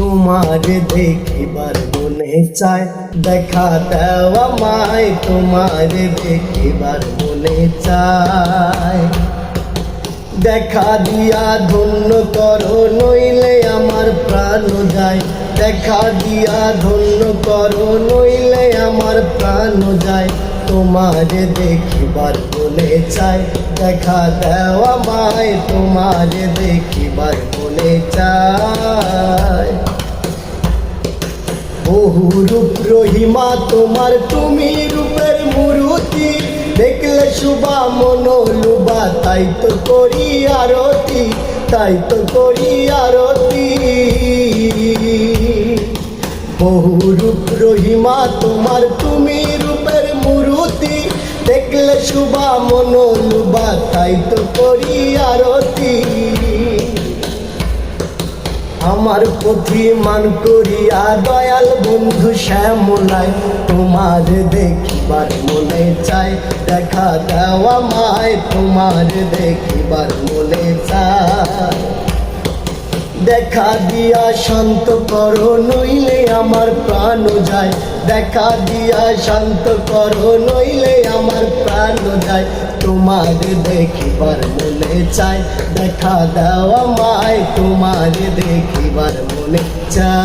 তোমারে দেখিবার মনে চায়, দেখা দাও আমায়, তোমারে দেখিবার মনে চায়। দেখা দিয়া ধন্য করো, নইলে আমার প্রাণ যায়। দেখা দিয়া ধন্য করো, নইলে আমার প্রাণ যায়। তোমারে দেখিবার মনে চায়, দেখা দাও আমায়, তোমারে দেখিবার মনে চায়। বহু রূপ রহিমা তোমার, তুমি রূপের মূর্তি। দেখলে শুভা মনোলুবা, তাই তো করি আরতি, তাই তো করি আরতি। বহু রূপ রহিমা তোমার, তুমি রূপের মূর্তি। দেখলে শুভা মনোলুবা, তাই তো করি আরতি। আমার পথি মান করিয়া দয়াল বন্ধু শ্যামলায়, তোমার দেখিবার মনে চায়, দেখা দাও আমায়, তোমার দেখিবার মনে চায়। দেখা দিয়া শান্ত করো, নইলে আমার প্রাণ যায়। দেখা দিয়া শান্ত করো, নইলে আমার প্রাণ যায়। তোমার দেখিবার মনে চায়, দেখা দাও আমায়, তোমার দেখিবার মনে চায়।